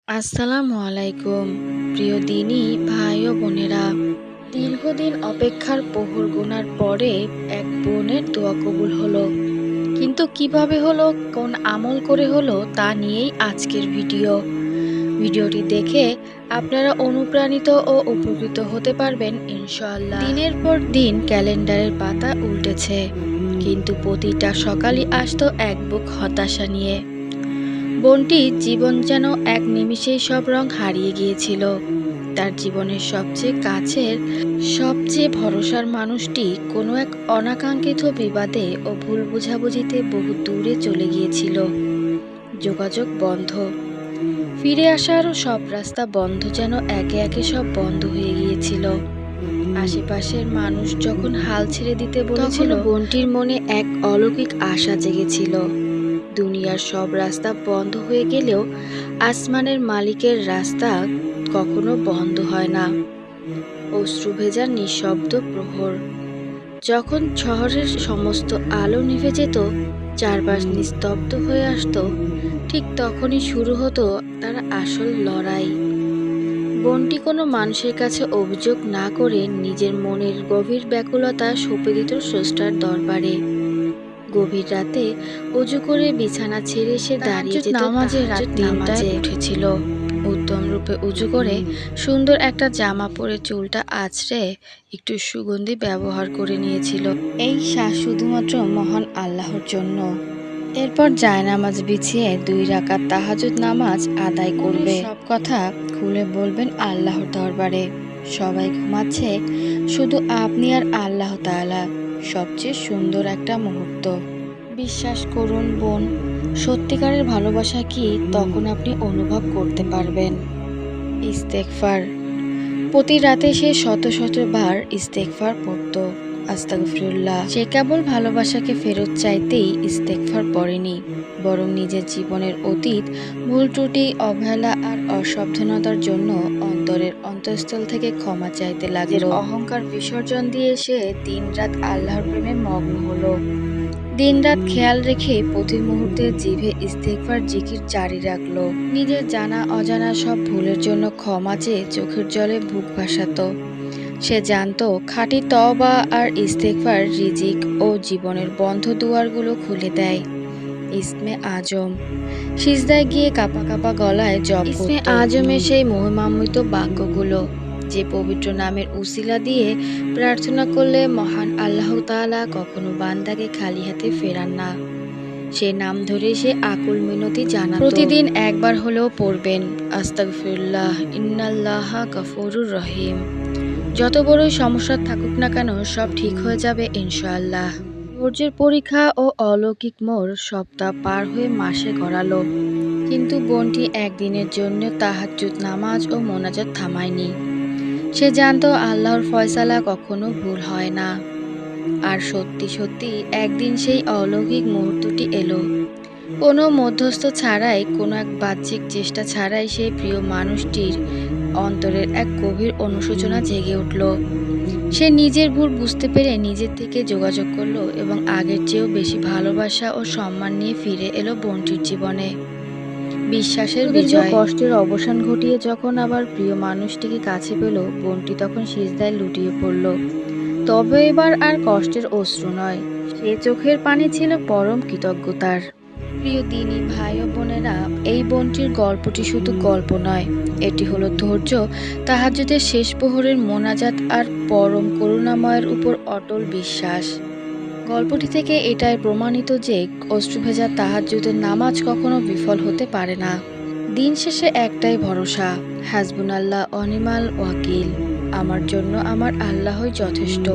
আসসালামু আলাইকুম। প্রিয় দিনী ভাই ও বোনেরা, দীর্ঘদিন অপেক্ষার প্রহর গোনার পরে এক বোনের দোয়া কবুল হলো। কিন্তু কিভাবে হলো, কোন আমল করে হলো, তা নিয়েই আজকের ভিডিওটি দেখে আপনারা অনুপ্রাণিত ও উপকৃত হতে পারবেন ইনশাআল্লাহ। দিনের পর দিন ক্যালেন্ডারের পাতা উল্টেছে, কিন্তু প্রতিটা সকালই আসতো এক বুক হতাশা নিয়ে। বোনটির জীবন যেন এক নিমিষেই সব রং হারিয়ে গিয়েছিল। তার জীবনের সবচেয়ে কাছের, সবচেয়ে ভরসার মানুষটি কোনো এক অনাকাঙ্ক্ষিত বিবাদে ও ভুল বোঝাবুঝিতে বহু দূরে চলে গিয়েছিল। যোগাযোগ বন্ধ, ফিরে আসারও সব রাস্তা বন্ধ, যেন একে একে সব বন্ধ হয়ে গিয়েছিল। আশেপাশের মানুষ যখন হাল ছেড়ে দিতে বলেছিল, বোনটির মনে এক অলৌকিক আশা জেগেছিল। দুনিয়ার সব রাস্তা বন্ধ হয়ে গেলেও আসমানের মালিকের রাস্তা কখনো বন্ধ হয় না। অশ্রু ভেজা নিঃশব্দ প্রহর, যখন শহরের সমস্ত আলো নিভে যেত, চারপাশ নিস্তব্ধ হয়ে আসতো, ঠিক তখনই শুরু হতো তার আসল লড়াই। বোনটি কোনো মানুষের কাছে অভিযোগ না করে নিজের মনের গভীর ব্যাকুলতা সঁপে দিত স্রষ্টার দরবারে। গভীর রাতে অজু করে বিছানা ছেড়ে সে দাঁড়িয়ে যেত রাত 3টায় উঠেছিল। উত্তম রূপে উজু করে সুন্দর একটা জামা পরে চুলটা আঁচড়ে একটু সুগন্ধি ব্যবহার করে নিয়েছিল। এই শ্বাস শুধুমাত্র মহান আল্লাহর জন্য। এরপর জায়নামাজ বিছিয়ে 2 রাকাত তাহাজ্জুদ নামাজ আদায় করবে। সব কথা খুলে বলবেন আল্লাহর দরবারে। সবাই ঘুমাচ্ছে, শুধু আপনি আর আল্লাহ তাআলা। সবচেয়ে সুন্দর একটা মুহূর্ত। বিশ্বাস করুন বোন, সত্যিকারের ভালোবাসা কি তখন আপনি অনুভব করতে পারবেন। ইস্তেগফার, প্রতি রাতে সে শত বার ইস্তেগফার পড়ত। আস্তাগফিরুল্লাহ। সে কেবল ভালোবাসাকে ফেরত চাইতেই ইস্তেগফার পড়েনি, বরং নিজের জীবনের অতীত ভুল ত্রুটি, অবহেলা আর অসাবধানতার জন্য অন্তরের অন্তঃস্থল থেকে ক্ষমা চাইতে লাগলো। অহংকার বিসর্জন দিয়ে সে দিনরাত আল্লাহর প্রেমে মগ্ন হলো। দিনরাত খেয়াল রেখে প্রতি মুহূর্তে জিভে ইস্তেগফার জিকির জারি রাখলো। নিজের জানা অজানা সব ভুলের জন্য ক্ষমা চেয়ে চোখের জলে বুক ভাসাতো। সে জানতো খাঁটি তওবা আর ইস্তেগফার রিজিক ও জীবনের বন্ধ দুয়ারগুলো খুলে দেয়। ইসমে আজম, সিজদায় গিয়ে কাঁপা কাঁপা গলায় জপ করত। ইসমে আজমের সেই মহিমান্বিত বাক্যগুলো, যে পবিত্র নামের উসিলা দিয়ে প্রার্থনা করলে মহান আল্লাহ তাআলা কখনো বান্দাকে খালি হাতে ফেরান না। সে নাম ধরে সে আকুল মিনতি জানাতো। প্রতিদিন একবার হলেও পড়বেন আস্তাগফিরুল্লাহ, ইন্নাল্লাহা গফুরুর রহিম। যত বড়ই সমস্যা থাকুক না কেন, সব ঠিক হয়ে যাবে ইনশাআল্লাহ। ধৈর্যের পরীক্ষা ও অলৌকিক মোড় সপ্তাহ পার হয়ে মাসে গড়ালো, কিন্তু বোনটি একদিনের জন্য তাহাজ্জুদ নামাজ ও মোনাজাত থামায়নি। সে জানতো আল্লাহর ফয়সালা কখনো ভুল হয় না। আর সত্যি একদিন সেই অলৌকিক মুহূর্তটি এলো। কোনো মধ্যস্থ ছাড়াই, কোনো এক বাহ্যিক চেষ্টা ছাড়াই সেই প্রিয় মানুষটির অন্তরের এক গভীর অনুশোচনা জেগে উঠল। সে নিজের ভুল বুঝতে পেরে নিজের থেকে যোগাযোগ করলো এবং আগের চেয়েও বেশি ভালোবাসা ও সম্মান নিয়ে ফিরে এলো বোনটির জীবনে। বিশ্বাসের বিজয়। কষ্টের অবসান ঘটিয়ে যখন আবার প্রিয় মানুষটিকে কাছে পেল, বোনটি তখন সিজদায় লুটিয়ে পড়ল। তবে এবার আর কষ্টের অশ্রু নয়, সে চোখের পানি ছিল পরম কৃতজ্ঞতার। প্রিয় দিনী ভাই ও বোনেরা, এই বোনটির গল্পটি শুধু গল্প নয়, এটি হলো ধৈর্য, তাহাজ্জুদের শেষ প্রহরের মোনাজাত আর পরম করুণাময়ের উপর অটল বিশ্বাস। গল্পটি থেকে এটাই প্রমাণিত যে অশ্রুভেজা তাহাজ্জুদের নামাজ কখনো বিফল হতে পারে না। দিন শেষে একটাই ভরসা, হাসবুনাল্লাহ অনিমাল ওয়াকিল। আমার জন্য আমার আল্লাহই যথেষ্ট।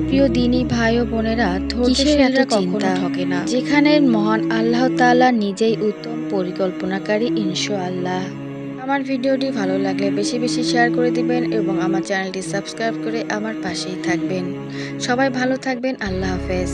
প্রিয় দিনী ভাই ও বোনেরা, ধৈর্যশীলরা কখনো ঠকে না, যেখানে মহান আল্লাহ তাআলা নিজেই উত্তম পরিকল্পনাকারী ইনশাআল্লাহ। আমার ভিডিওটি ভালো লাগলে বেশি বেশি শেয়ার করে দিবেন এবং আমার চ্যানেলটি সাবস্ক্রাইব করে আমার পাশেই থাকবেন। সবাই ভালো থাকবেন। আল্লাহ হাফেজ।